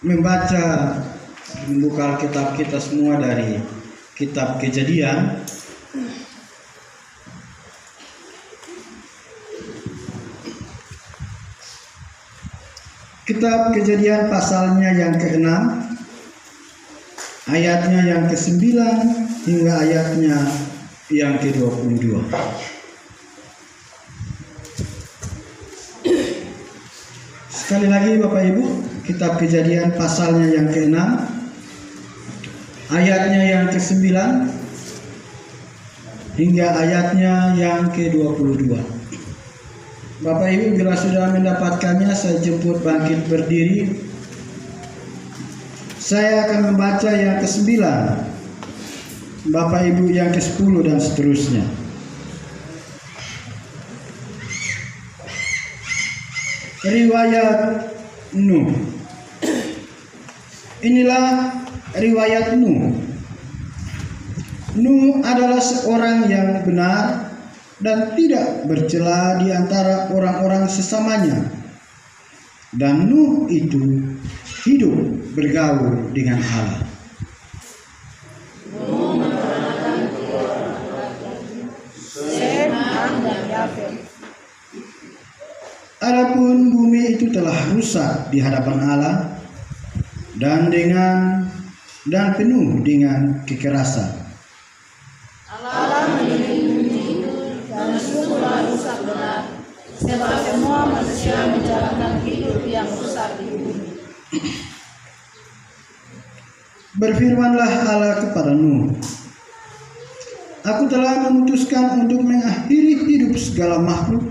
membaca, membuka Alkitab kita semua dari kitab Kejadian. Kitab Kejadian pasalnya yang ke-6, ayatnya yang ke-9 hingga ayatnya yang ke-22. Sekali lagi Bapak Ibu, kitab Kejadian pasalnya yang ke-6, ayatnya yang ke-9 hingga ayatnya yang ke-22. Bapak Ibu, bila sudah mendapatkannya, saya jemput bangkit berdiri. Saya akan membaca yang ke-9, Bapak Ibu yang ke-10 dan seterusnya. Riwayat Nuh. Inilah riwayat Nuh. Nuh adalah seorang yang benar dan tidak bercela di antara orang-orang sesamanya. Dan Nuh itu hidup bergaul dengan Allah. Adapun bumi itu telah rusak di hadapan Allah dan penuh dengan kekerasan. Allah mendidik bumi itu dan sungguhlah rusak benar, sebab semua manusia menjalankan hidup yang rusak di bumi. Berfirmanlah Allah kepada Nuh, Aku telah memutuskan untuk mengakhiri hidup segala makhluk,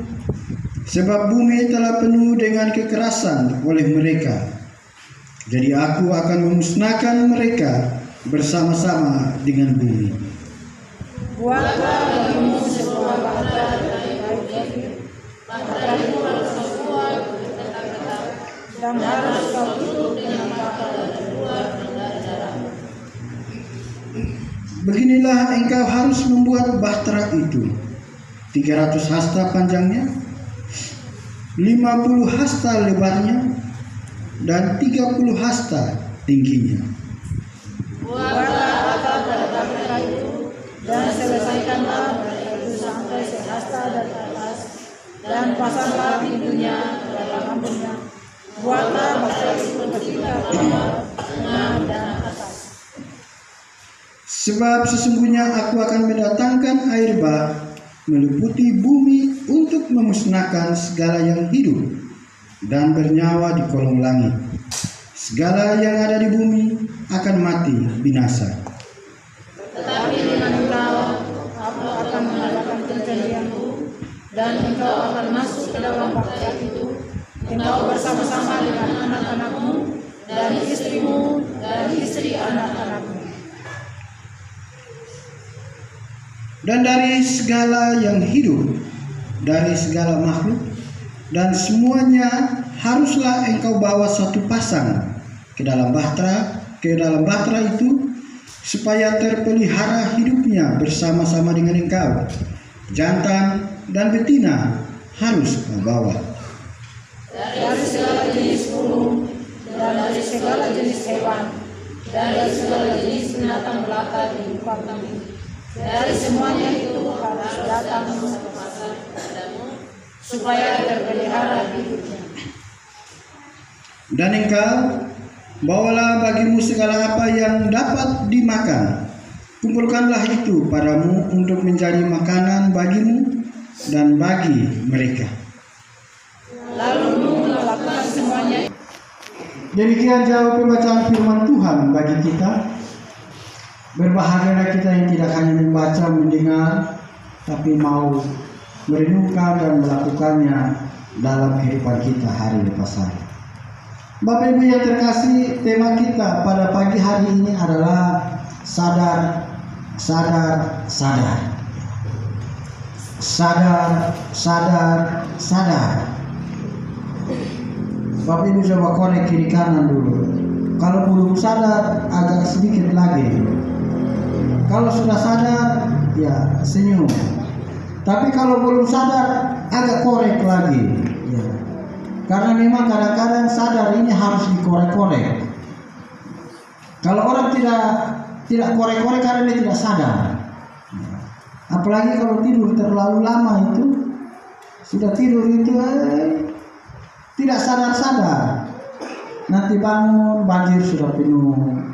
sebab bumi telah penuh dengan kekerasan oleh mereka. Jadi aku akan memusnahkan mereka bersama-sama dengan bumi. Buatlah bagimu sebuah bahtera dari kayu jati, bahtera itu harus terbuat bergetar-getar, dan harus kau tutup dengan paku dan terbuat dari dalam. Beginilah engkau harus membuat bahtera itu: 300 hasta panjangnya, 50 hasta lebarnya, dan 30 hasta tingginya. Buatlah atap pada bahtera itu, dan selesaikanlah bahtera itu sampai sehasta dari atas, dan pasanglah pintunya pada lambungnya. Buatlah bahtera itu bertingkat bawah, tengah, dan atas. Sebab sesungguhnya aku akan mendatangkan air bah meliputi bumi untuk memusnahkan segala yang hidup dan bernyawa di kolong langit. Segala yang ada di bumi akan mati binasa. Tetapi dengan engkau, aku akan mengadakan perjanjianku, dan engkau akan masuk ke dalam bahtera itu, engkau bersama-sama dengan anak-anakmu, dan istrimu, dan istri anak-anakmu. Dan dari segala yang hidup, dari segala makhluk, dan semuanya haruslah engkau bawa satu pasang ke dalam bahtera itu, supaya terpelihara hidupnya bersama-sama dengan engkau. Jantan dan betina harus kau bawa. Dari segala jenis burung, dan dari segala jenis hewan, dan dari segala jenis binatang melata di muka bumi. Dari semuanya itu harus datang satu pasang kepadamu, supaya terpelihara hidupnya. Dan engkau bawalah bagimu segala apa yang dapat dimakan. Kumpulkanlah itu padamu untuk menjadi makanan bagimu dan bagi mereka. Lalu Nuh melakukan semuanya. Demikian jauh pembacaan firman Tuhan bagi kita. Berbahagialah kita yang tidak hanya membaca, mendengar, tapi mau merenungkan dan melakukannya dalam kehidupan kita hari lepas hari. Bapak Ibu yang terkasih, tema kita pada pagi hari ini adalah sadar, sadar, sadar. Sadar, sadar, sadar. Bapak Ibu coba korek kiri kanan dulu. Kalau belum sadar, agak sedikit lagi. Kalau sudah sadar, ya senyum. Tapi kalau belum sadar, agak korek lagi. Ya. Karena memang kadang-kadang sadar ini harus dikorek-korek. Kalau orang tidak korek-korek karena dia tidak sadar. Apalagi kalau tidur terlalu lama itu, sudah tidur itu tidak sadar-sadar. Nanti bangun banjir sudah penuh,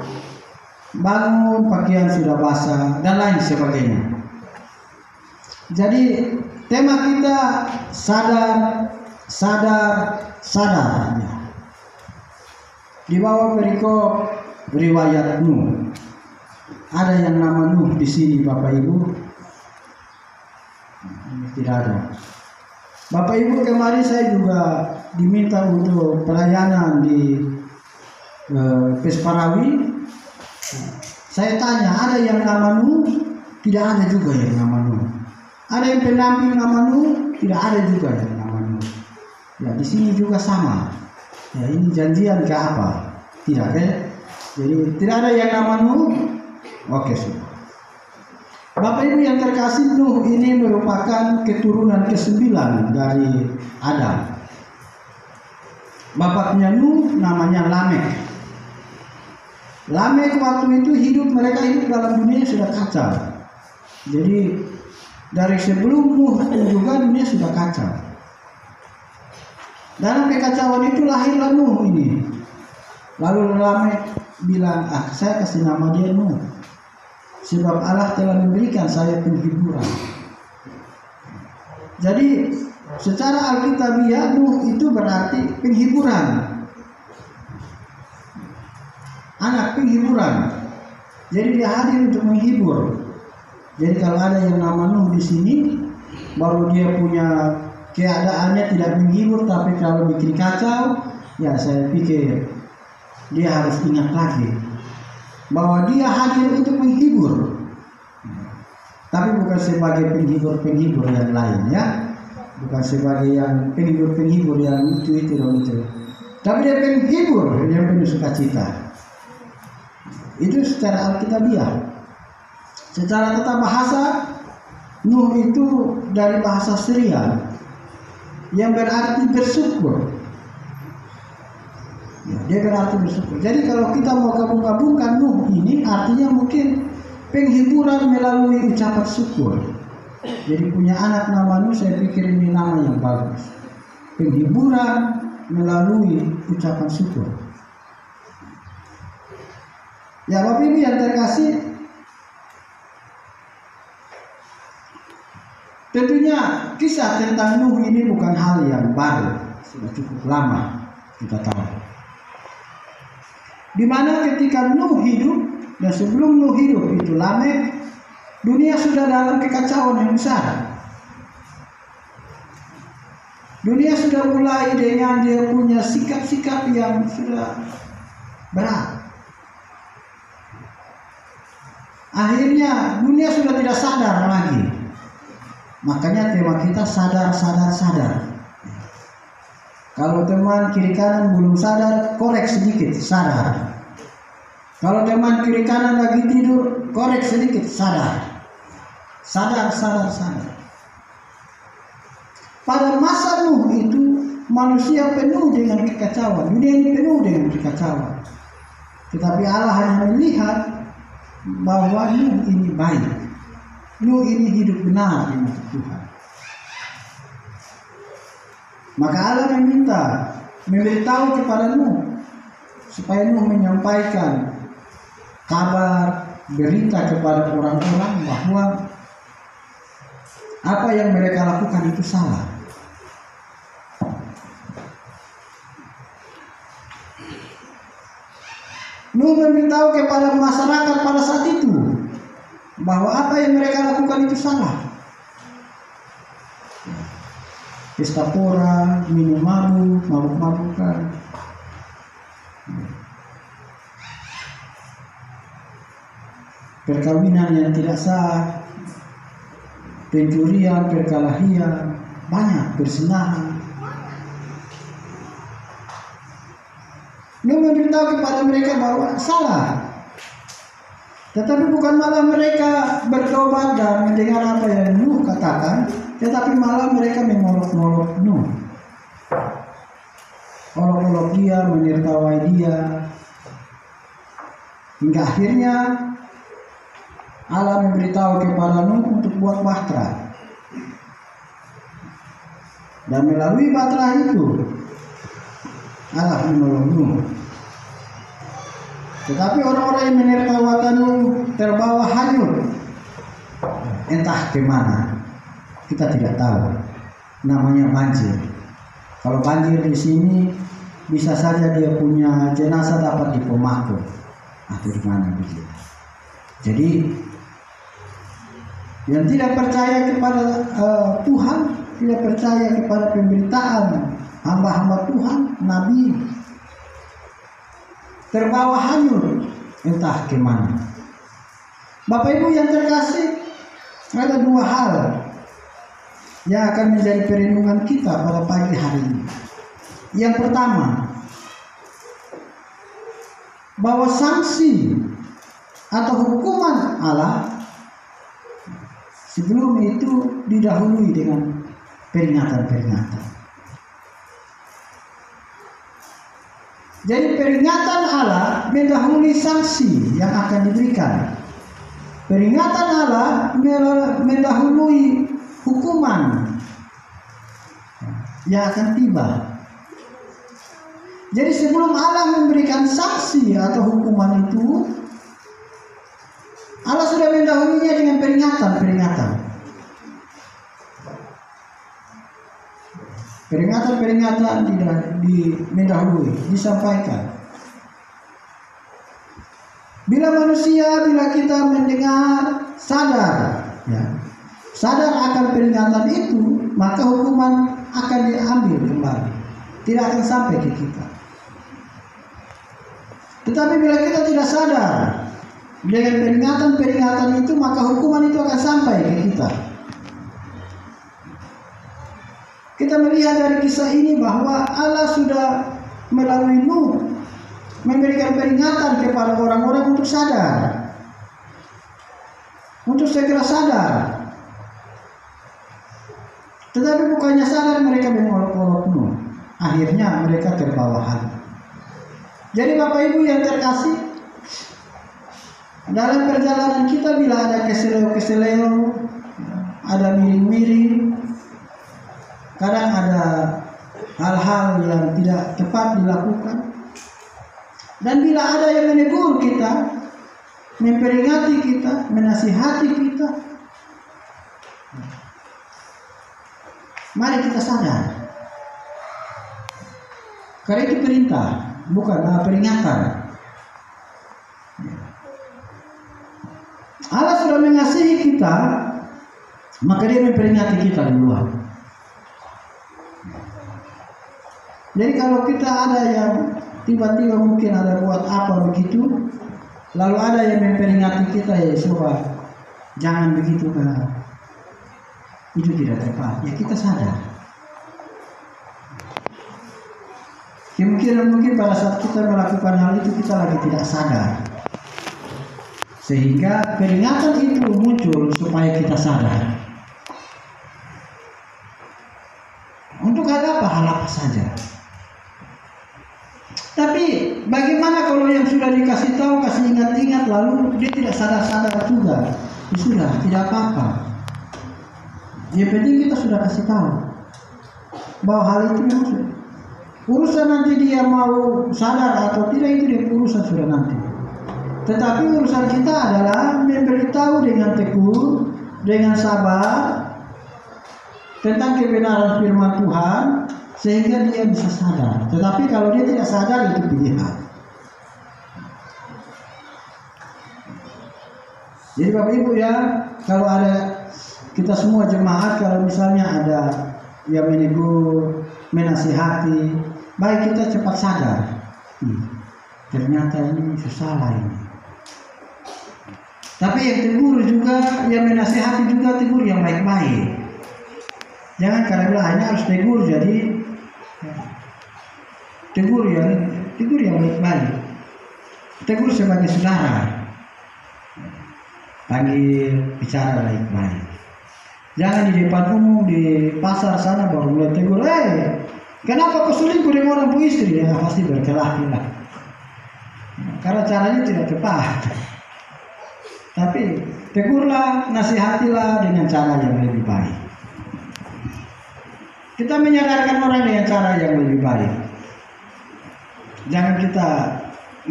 bangun pakaian sudah basah dan lain sebagainya. Jadi tema kita sadar. Di bawah perikop riwayat Nuh. Ada yang nama Nuh di sini, Bapak Ibu? Tidak ada. Bapak Ibu, kemarin saya juga diminta untuk pelayanan di Pesparawi. Saya tanya, ada yang nama Nuh? Tidak ada juga yang nama Nuh. Ada yang pendamping nama Nuh? Tidak ada juga yang nama Nuh. Ya, di sini juga sama. Ya, ini janjian ke apa? Tidak ya? Jadi tidak ada yang nama Nuh. Oke, sudah. Bapak Ibu yang terkasih, Nuh ini merupakan keturunan ke-9 dari Adam. Bapaknya Nuh namanya Lamek. Lamek waktu itu mereka hidup dalam dunia sudah kacau. Jadi dari sebelum Nuh juga dunia sudah kacau. Dalam kekacauan itu lahirlah Nuh ini. Lalu Lamek bilang, saya kasih nama dia Nuh, sebab Allah telah memberikan saya penghiburan. Jadi secara alkitabiah Nuh itu berarti penghiburan, anak penghiburan. Jadi dia hadir untuk menghibur. Jadi kalau ada yang nama Nuh di sini, baru dia punya keadaannya tidak menghibur, tapi kalau bikin kacau, ya saya pikir dia harus ingat lagi bahwa dia hadir untuk menghibur, tapi bukan sebagai penghibur yang lain, ya, bukan sebagai yang penghibur yang itu, tapi dia penghibur yang penuh sukacita. Itu secara alkitabiah. Secara tata bahasa, Nuh itu dari bahasa Syria yang berarti bersyukur. Ya, dia berarti bersyukur. Jadi kalau kita mau gabung-gabungkan Nuh ini, artinya mungkin penghiburan melalui ucapan syukur. Jadi punya anak nama Nuh, saya pikir ini nama yang bagus. Penghiburan melalui ucapan syukur. Ya Bapak Ibu yang terkasih, tentunya kisah tentang Nuh ini bukan hal yang baru, sudah cukup lama kita tahu. Di mana ketika Nuh hidup dan sebelum Nuh hidup itu Lamek, dunia sudah dalam kekacauan yang besar. Dunia sudah mulai dengan dia punya sikap-sikap yang sudah berat. Akhirnya dunia sudah tidak sadar lagi. Makanya tema kita sadar. Kalau teman kiri kanan belum sadar, korek sedikit, sadar. Kalau teman kiri kanan lagi tidur, korek sedikit, sadar. Sadar. Pada masa Nuh itu manusia penuh dengan kekacauan, dunia ini penuh dengan kekacauan. Tetapi Allah hanya melihat bahwa Nuh ini baik, Nuh ini hidup benar di mata Tuhan. Maka Allah memberitahu kepada Nuh supaya Nuh menyampaikan kabar, berita kepada orang-orang bahwa apa yang mereka lakukan itu salah. Nuh memberitahu kepada masyarakat pada saat itu bahwa apa yang mereka lakukan itu salah. Pesta pora, minum mabuk-mabukan. Perkawinan yang tidak sah, pencurian, perkelahian, banyak persinahan. Nuh memberitahu kepada mereka bahwa salah. Tetapi bukan malah mereka bertobat dan mendengar apa yang Nuh katakan, tetapi malah mereka mengolok-olok Nuh. olok-olok dia, menertawai dia, hingga akhirnya Allah memberitahu kepada Nuh untuk buat bahtera. Dan melalui bahtera itu Allah menolong Nuh. Tetapi orang-orang yang menertawakan Nuh terbawa hanyut, entah kemana, kita tidak tahu. Namanya banjir. Kalau banjir di sini bisa saja dia punya jenazah dapat di Pomako atau di mana begitu. Jadi yang tidak percaya kepada Tuhan, tidak percaya kepada pemberitaan hamba-hamba Tuhan, Nabi, terbawa hanyut entah kemana. Bapak Ibu yang terkasih, ada dua hal yang akan menjadi perenungan kita pada pagi hari ini. Yang pertama, bahwa sanksi atau hukuman Allah sebelum itu didahului dengan peringatan-peringatan. Jadi peringatan Allah mendahului sanksi yang akan diberikan. Peringatan Allah mendahului hukuman yang akan tiba. Jadi sebelum Allah memberikan sanksi atau hukuman itu, Allah sudah mendahulunya dengan peringatan-peringatan. Peringatan-peringatan mendahului, disampaikan. Bila kita mendengar, sadar, sadar akan peringatan itu, maka hukuman akan diambil kembali, tidak akan sampai ke kita. Tetapi bila kita tidak sadar dengan peringatan-peringatan itu, maka hukuman itu akan sampai ke kita. Kita melihat dari kisah ini bahwa Allah sudah melalui Nuh memberikan peringatan kepada orang-orang untuk sadar, untuk segera sadar. Tetapi bukannya sadar, mereka mengolok-olok Nuh. Akhirnya mereka terbawa hanyut. Jadi Bapak Ibu yang terkasih, dalam perjalanan kita bila ada keseleo-keseleo, ada miring-miring, kadang ada hal-hal yang tidak tepat dilakukan, dan bila ada yang menegur kita, memperingati kita, menasihati kita, mari kita sadar. Karena itu perintah, bukan peringatan. Allah sudah mengasihi kita, maka dia memperingati kita duluan. Jadi kalau kita ada yang tiba-tiba mungkin ada buat apa begitu, lalu ada yang memperingati kita, ya coba jangan begitu kan, itu tidak tepat. Ya kita sadar. Ya, mungkin pada saat kita melakukan hal itu kita lagi tidak sadar, sehingga peringatan itu muncul supaya kita sadar. Untuk hal apa saja. Tapi bagaimana kalau yang sudah dikasih tahu, kasih ingat-ingat, lalu dia tidak sadar-sadar juga? Ya sudah, tidak apa-apa. Yang penting kita sudah kasih tahu bahwa hal itu memang urusan nanti dia mau sadar atau tidak, itu dia urusan sudah nanti. Tetapi urusan kita adalah memberitahu dengan teguh, dengan sabar tentang kebenaran firman Tuhan, sehingga dia bisa sadar. Tetapi kalau dia tidak sadar, itu pilihan. Jadi Bapak Ibu ya, kalau ada kita semua jemaat, kalau misalnya ada yang menegur, menasihati, baik kita cepat sadar. Ternyata ini salah ini. Tapi yang tegur juga, yang menasihati juga tegur yang baik-baik. Jangan karena bilang hanya harus tegur, jadi tegur yang baik-baik. Tegur sebagai saudara, panggil bicara baik-baik. Jangan di depan umum di pasar sana baru mulai tegur, Kenapa kau selingkuh dengan orang bu istri? Ya pasti berkelahi lah. Karena caranya tidak tepat. Tapi tegurlah, nasihatilah dengan cara yang lebih baik. Kita menyadarkan orang dengan cara yang lebih baik. Jangan kita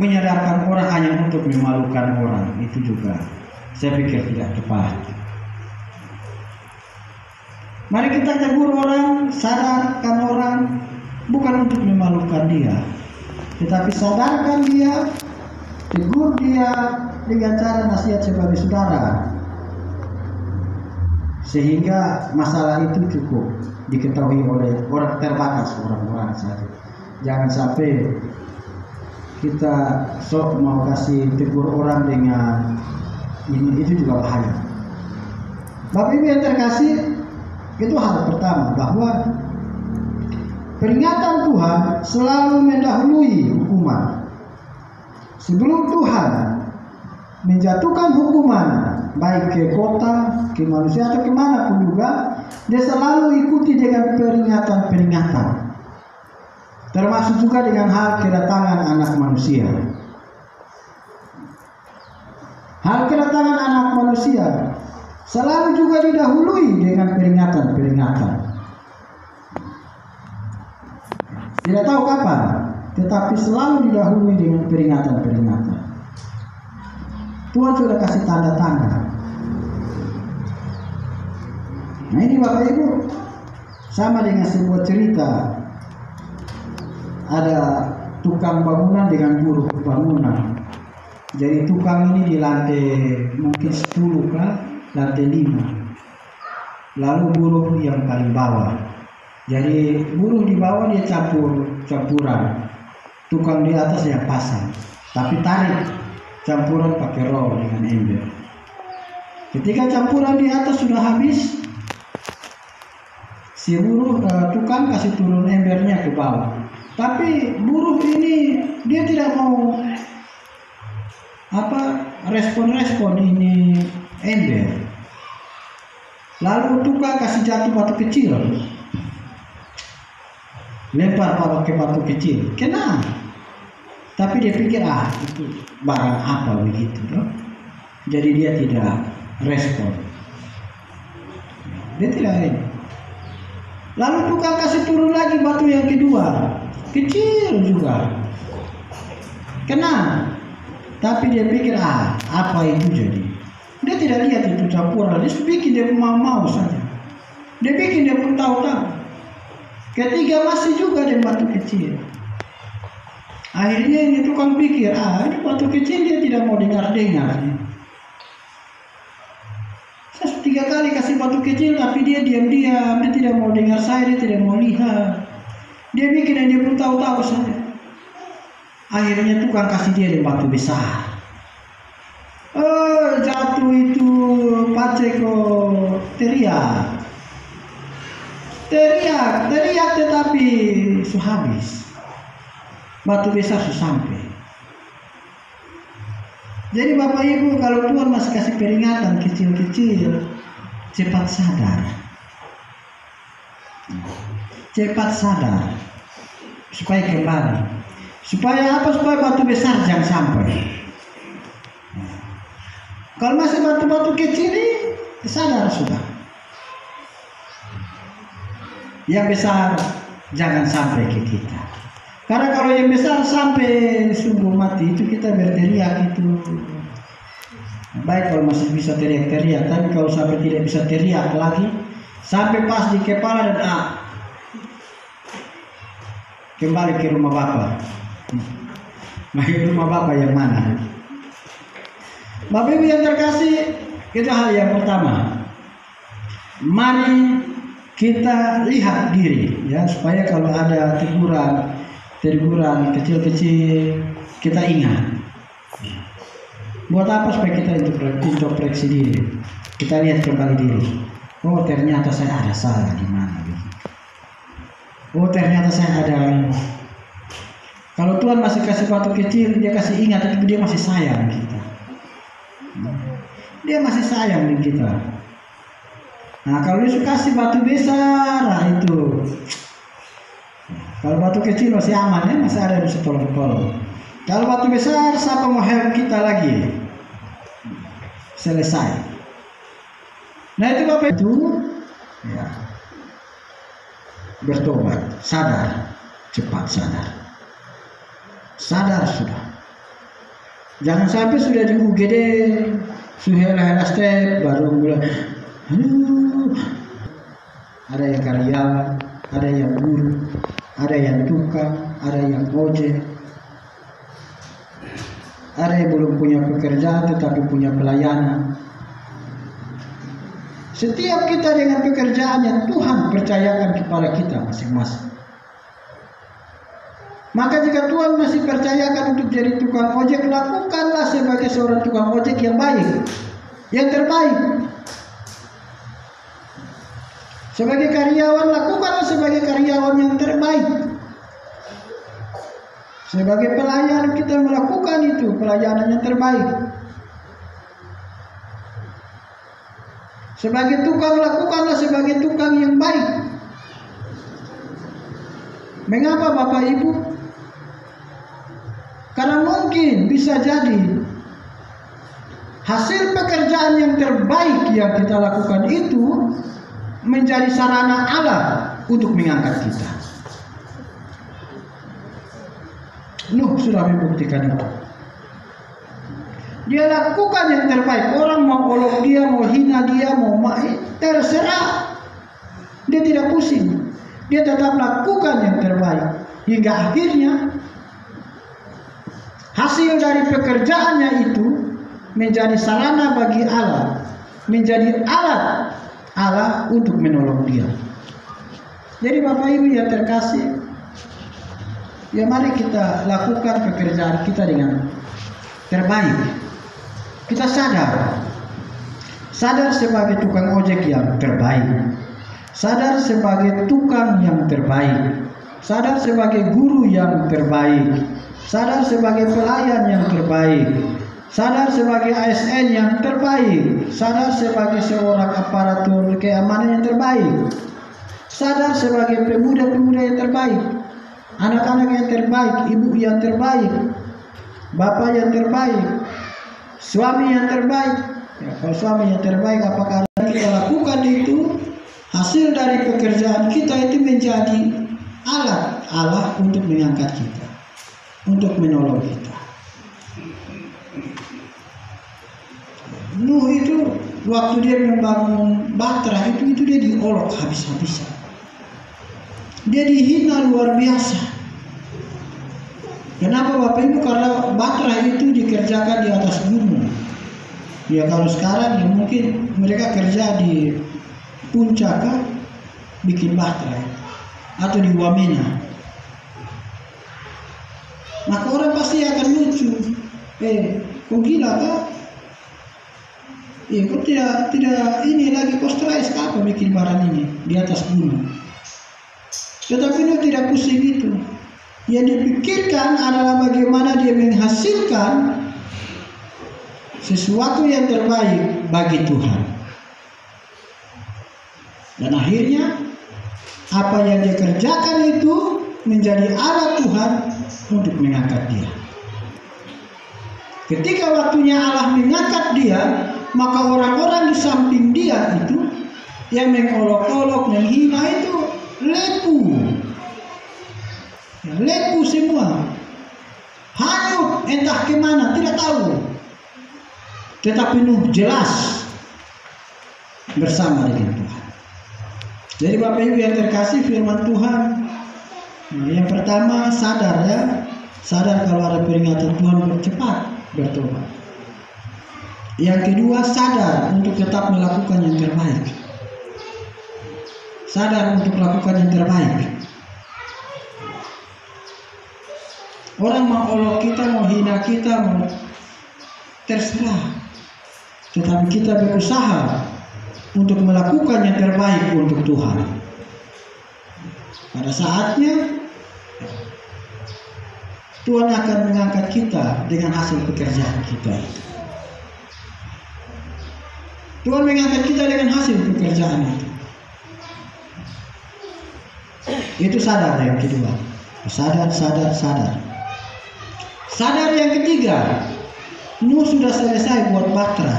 menyadarkan orang hanya untuk memalukan orang. Itu juga saya pikir tidak tepat. Mari kita tegur orang, sadarkan orang, bukan untuk memalukan dia, tetapi sadarkan dia, tegur dia dengan cara nasihat sebagai saudara, sehingga masalah itu cukup diketahui oleh orang terbatas, orang-orang saja. Jangan sampai kita sok mau kasih tegur orang dengan ini, itu juga bahaya. Bapak Ibu yang terkasih, itu hal pertama, bahwa peringatan Tuhan selalu mendahului hukuman. Sebelum Tuhan menjatuhkan hukuman, baik ke kota, ke manusia atau kemana pun juga, dia selalu ikuti dengan peringatan-peringatan, termasuk juga dengan hal kedatangan anak manusia. Hal kedatangan anak manusia selalu juga didahului dengan peringatan-peringatan. Tidak tahu kapan, tetapi selalu didahului dengan peringatan-peringatan. Tuhan sudah kasih tanda-tanda. Nah ini Bapak Ibu, sama dengan sebuah cerita. Ada tukang bangunan dengan buruh bangunan. Jadi tukang ini di lantai mungkin 10 kah, lantai 5. Lalu buruh yang paling bawah. Jadi buruh di bawah dia campuran. Tukang di atas yang pasang. Tapi tarik campuran pakai roll dengan ember. Ketika campuran di atas sudah habis, si buruh tukang kasih turun embernya ke bawah. Tapi buruh ini dia tidak mau respon ini ember. Lalu tukang kasih jatuh batu kecil, lempar pakai batu kecil, kena. Tapi dia pikir itu barang apa begitu, no? Jadi dia tidak respon. Dia tidak ini. Lalu tukang kasih turun lagi batu yang kedua, kecil juga, kena. Tapi dia pikir apa itu jadi. Dia tidak lihat itu campuran, dia bikin dia mau saja. Dia bikin dia pun tahu-tahu. Ketiga masih juga ada batu kecil. Akhirnya ini tukang pikir, ini batu kecil dia tidak mau dengar-dengar. Saya 3 kali kasih batu kecil, tapi dia diam-diam, dia tidak mau dengar saya, dia tidak mau lihat. Dia bikin dan dia pun tahu-tahu saja. Akhirnya tukang kasih dia di batu besar. Jatuh itu Paceko teriak, tetapi habis. Batu besar sampai. Jadi Bapak Ibu, kalau Tuhan masih kasih peringatan kecil-kecil, cepat sadar. Cepat sadar supaya kembali. Supaya apa? Supaya batu besar jangan sampai. Kalau masih batu-batu kecil ini sadar sudah. Yang besar jangan sampai ke kita. Karena kalau yang besar sampai sungguh mati itu kita berteriak itu. Baik kalau masih bisa teriak-teriak, tapi kalau sampai tidak bisa teriak lagi, sampai pas di kepala dan kembali ke rumah Bapak. Nah, rumah Bapak yang mana? Bapak Ibu yang terkasih, itu hal yang pertama. Mari kita lihat diri, ya, supaya kalau ada teguran kecil-kecil kita ingat. Buat apa? Supaya kita introspeksi diri. Kita lihat kembali diri. Oh, ternyata saya ada salah di mana? Oh, ternyata saya ada ini. Kalau Tuhan masih kasih batu kecil, dia kasih ingat, tapi dia masih sayang kita. Dia masih sayang dengan kita. Nah, kalau dia kasih batu besar, itu Kalau batu kecil masih aman ya, masih ada bisa tolong. Kalau batu besar, siapa mau help kita lagi? Selesai. Nah itu Bapak itu ya, bertobat, sadar, cepat sadar sudah. Jangan sampai sudah di UGD, sudah hela step baru bilang, ada yang karyawan, ada yang guru, ada yang tukang, ada yang ojek, ada yang belum punya pekerjaan tetapi punya pelayanan. Setiap kita dengan pekerjaannya Tuhan percayakan kepada kita masing-masing. Maka jika Tuhan masih percayakan untuk jadi tukang ojek, lakukanlah sebagai seorang tukang ojek yang baik, yang terbaik. Sebagai karyawan, lakukanlah sebagai karyawan yang terbaik. Sebagai pelayan, kita melakukan itu pelayanan yang terbaik. Sebagai tukang, lakukanlah sebagai tukang yang baik. Mengapa Bapak Ibu? Karena mungkin bisa jadi hasil pekerjaan yang terbaik yang kita lakukan itu menjadi sarana Allah untuk mengangkat kita. Nuh sudah membuktikan itu. Dia lakukan yang terbaik. Orang mau olok dia, mau hina dia, mau terserah. Dia tidak pusing. Dia tetap lakukan yang terbaik. Hingga akhirnya hasil dari pekerjaannya itu menjadi sarana bagi Allah, menjadi alat Allah untuk menolong dia. Jadi Bapak Ibu yang terkasih, ya mari kita lakukan pekerjaan kita dengan terbaik. Kita sadar sebagai tukang ojek yang terbaik, sadar sebagai tukang yang terbaik, sadar sebagai guru yang terbaik, sadar sebagai pelayan yang terbaik, sadar sebagai ASN yang terbaik, sadar sebagai seorang aparatur keamanan yang terbaik, sadar sebagai pemuda-pemuda yang terbaik, anak-anak yang terbaik, ibu yang terbaik, bapak yang terbaik, suami yang terbaik. Ya, kalau suami yang terbaik, apakah kita lakukan itu, hasil dari pekerjaan kita itu menjadi alat Allah untuk mengangkat kita, untuk menolong kita. Nuh itu waktu dia membangun Batra itu dia diolok habis-habisan. Dia dihina luar biasa. Kenapa Bapak Ibu? Karena Batra itu dikerjakan di atas gunung. Ya kalau sekarang ya mungkin mereka kerja di puncak bikin Batra atau di Wamena. Maka orang pasti akan lucu. Kok gila kah? Kok tidak ini lagi kok stres apa bikin barang ini di atas gunung. Tetapi dia tidak pusing itu. Yang dipikirkan adalah bagaimana dia menghasilkan sesuatu yang terbaik bagi Tuhan. Dan akhirnya apa yang dia kerjakan itu menjadi alat Tuhan untuk mengangkat dia. Ketika waktunya Allah mengangkat dia, maka orang-orang di samping dia itu yang mengolok-olok, menghina itu lepu semua, hanyut entah kemana tidak tahu. Tetapi Nuh jelas bersama dengan Tuhan. Jadi Bapak Ibu yang terkasih, firman Tuhan yang pertama sadar kalau ada peringatan Tuhan, bercepat bertobat. Yang kedua sadar untuk tetap melakukan yang terbaik. Sadar untuk melakukan yang terbaik. Orang mau olok kita, mau hina kita, mau terserah. Tetapi kita berusaha untuk melakukan yang terbaik untuk Tuhan. Pada saatnya Tuhan akan mengangkat kita dengan hasil pekerjaan kita itu. Tuhan mengangkat kita dengan hasil pekerjaan itu. Itu sadar yang kedua. Sadar. Sadar yang ketiga, Nuh sudah selesai buat bahtera.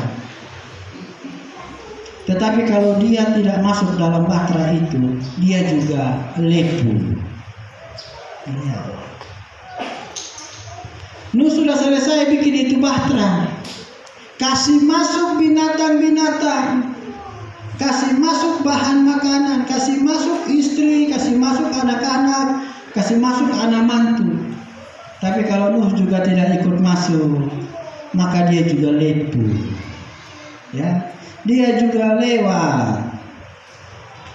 Tetapi kalau dia tidak masuk dalam bahtera itu, dia juga lepu. Ya. Nuh sudah selesai bikin itu bahtera. Kasih masuk binatang-binatang, kasih masuk bahan makanan, kasih masuk istri, kasih masuk anak-anak, kasih masuk anak mantu. Tapi kalau Nuh juga tidak ikut masuk, maka dia juga lepu. Ya, dia juga lewat.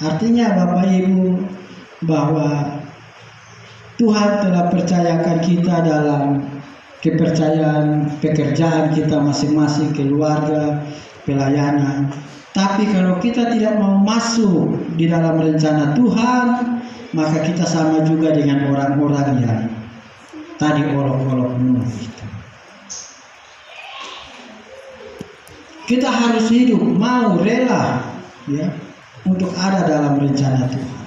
Artinya Bapak Ibu, bahwa Tuhan telah percayakan kita dalam kepercayaan pekerjaan kita masing-masing, keluarga, pelayanan. Tapi kalau kita tidak mau masuk di dalam rencana Tuhan, maka kita sama juga dengan orang-orang yang tadi olok-olok Nuh. Kita harus hidup, mau, rela, ya, untuk ada dalam rencana Tuhan.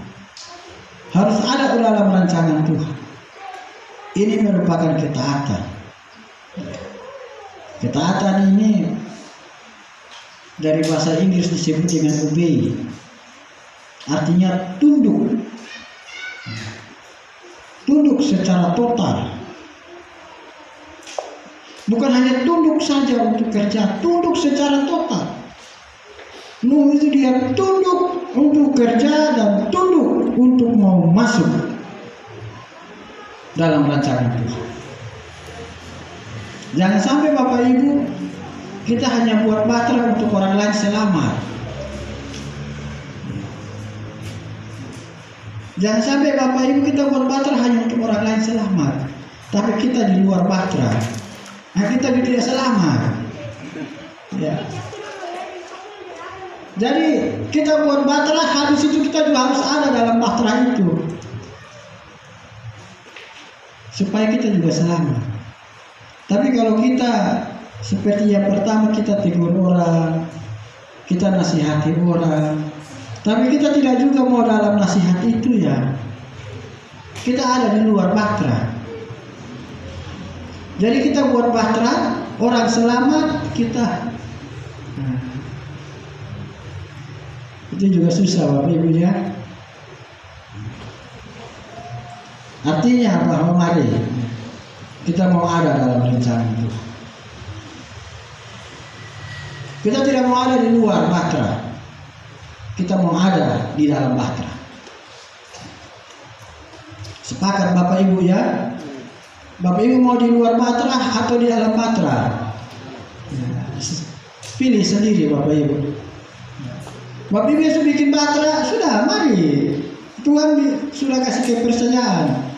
Harus ada dalam rancangan Tuhan. Ini merupakan ketaatan. Ketaatan ini dari bahasa Inggris disebut dengan obey. Artinya tunduk. Tunduk secara total. Bukan hanya tunduk saja untuk kerja, tunduk secara total. Nuh itu dia tunduk untuk kerja dan tunduk untuk mau masuk dalam rancangan Tuhan. Jangan sampai Bapak Ibu kita hanya buat bahtera untuk orang lain selamat. Jangan sampai Bapak Ibu kita buat bahtera hanya untuk orang lain selamat, tapi kita di luar bahtera, nah kita tidak selamat. Ya. Jadi kita buat bahtera, habis itu kita juga harus ada dalam bahtera itu, supaya kita juga selamat. Tapi kalau kita seperti yang pertama, kita tegur orang, kita nasihati orang, tapi kita tidak juga mau dalam nasihat itu, ya kita ada di luar bahtera. Jadi kita buat bahtera, orang selamat, kita itu juga susah Bapak Ibu, ya. Artinya bahwa mari kita mau ada dalam rencana itu. Kita tidak mau ada di luar bahtera, kita mau ada di dalam bahtera. Sepakat Bapak Ibu, ya. Bapak Ibu mau di luar bahtera atau di dalam bahtera? Pilih sendiri Bapak Ibu. Bapak Ibu yang bikin bahtera, sudah mari. Tuhan sudah kasih kepercayaan.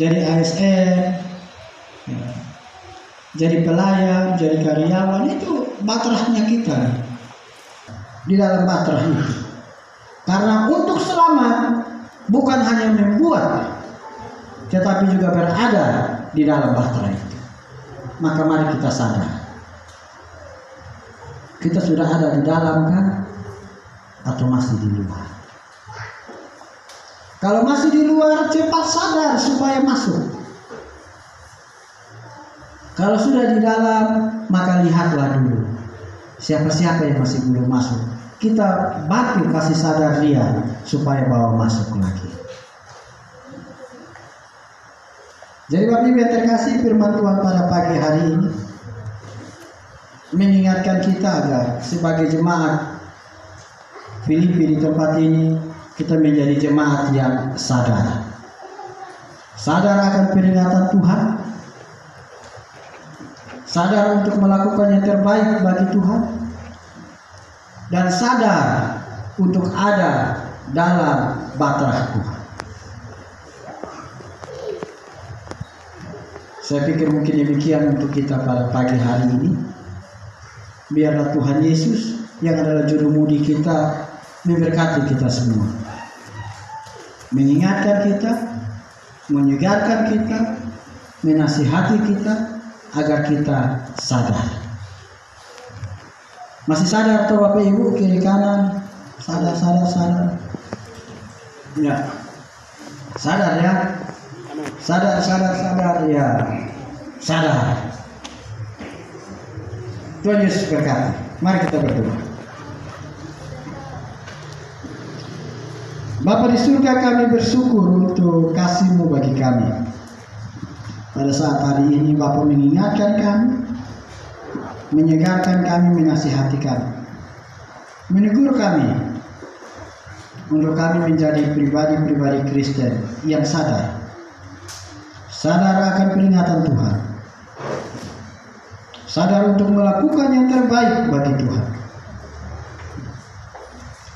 Jadi ASN, ya, jadi pelayan, jadi karyawan, itu baterainya kita di dalam bahtera itu. Karena untuk selamat bukan hanya membuat, tetapi juga berada di dalam bahtera itu. Maka mari kita sadar, kita sudah ada di dalam kan, atau masih di luar? Kalau masih di luar, cepat sadar supaya masuk. Kalau sudah di dalam, maka lihatlah dulu siapa-siapa yang masih belum masuk. Kita bantu kasih sadar dia supaya bawa masuk lagi. Jadi Bapak Ibu yang terkasih, firman Tuhan pada pagi hari ini mengingatkan kita agar sebagai jemaat Filipi di tempat ini, kita menjadi jemaat yang sadar. Sadar akan peringatan Tuhan, sadar untuk melakukan yang terbaik bagi Tuhan, dan sadar untuk ada dalam bahtera Tuhan. Saya pikir mungkin demikian untuk kita pada pagi hari ini. Biarlah Tuhan Yesus yang adalah juru mudi kita memberkati kita semua, mengingatkan kita, menyegarkan kita, menasihati kita agar kita sadar. Masih sadar atau Bapak Ibu kiri kanan? Sadar. Ya, sadar, ya. Sadar ya. Sadar. Tuhan Yesus berkati. Mari kita berdoa. Bapa di surga, kami bersyukur untuk kasih-Mu bagi kami. Pada saat hari ini Bapa mengingatkan kami, menyegarkan kami, menasihati kami, menegur kami untuk kami menjadi pribadi-pribadi Kristen yang sadar akan peringatan Tuhan, sadar untuk melakukan yang terbaik bagi Tuhan,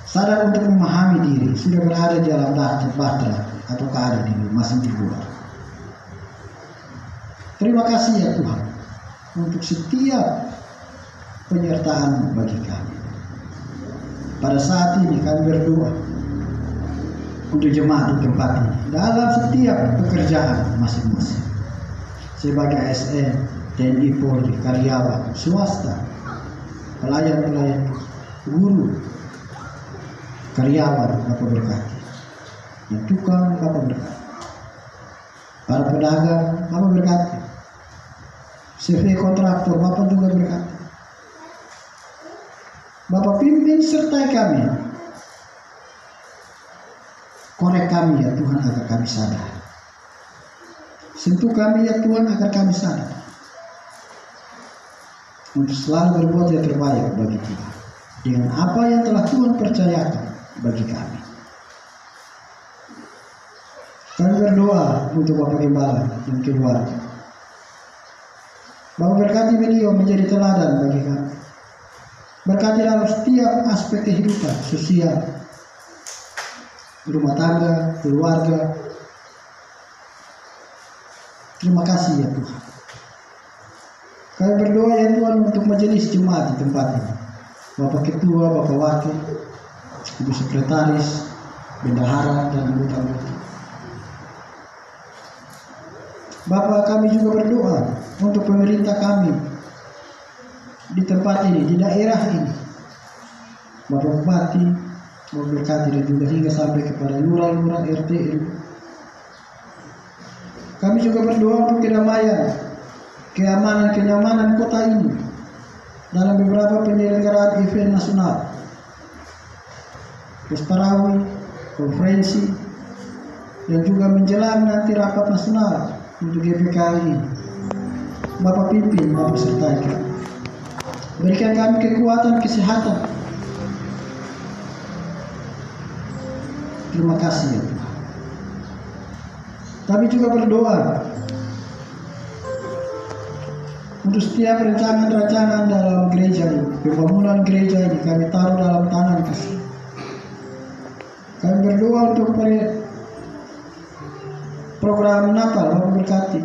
sadar untuk memahami diri sudah berada di dalam bahtera atau keadaan ini masih di luar. Terima kasih ya Tuhan untuk setiap penyertaan bagi kami. Pada saat ini kami berdoa untuk jemaat di tempat ini dalam setiap pekerjaan masing-masing, sebagai ASN, TNI, Polri, karyawan, swasta, pelayan-pelayan, guru, karyawan, Bapak berkati. Yang tukang, Bapak berkati. Para pedagang, Bapak berkati. CV kontraktor, Bapak juga berkati. Bapak pimpin sertai kami. Korek kami ya Tuhan agar kami sadar. Sentuh kami ya Tuhan agar kami sadar. Untuk selalu berbuat yang terbaik bagi Tuhan. Dengan apa yang telah Tuhan percayakan bagi kami. Kami berdoa untuk Bapak Gembala dan keluarga. Bapak berkati beliau menjadi teladan bagi kami. Berkati dalam setiap aspek kehidupan sosial, rumah tangga, keluarga. Terima kasih ya Tuhan. Kami berdoa ya Tuhan untuk majelis jemaat di tempat ini. Bapak Ketua, Bapak Wakil, Ibu Sekretaris, Bendahara, dan anggota-anggota. Bapak, kami juga berdoa untuk pemerintah kami di tempat ini, di daerah ini. Bapak Bupati, Bapak berkati dan juga hingga sampai kepada lurah-lurah RT. Kami juga berdoa untuk kedamaian, keamanan, kenyamanan kota ini dalam beberapa penyelenggaraan event nasional, Pustarawi, konferensi, dan juga menjelang nanti rapat nasional untuk GPKI. Bapak pimpin, Bapak sertai kami. Berikan kami kekuatan, kesehatan. Terima kasih ya Tuhan. Kami juga berdoa untuk setiap rancangan-rancangan dalam gereja ini, pembangunan gereja ini kami taruh dalam tangan Kasih. Kami berdoa untuk program Natal, Bapak berkati.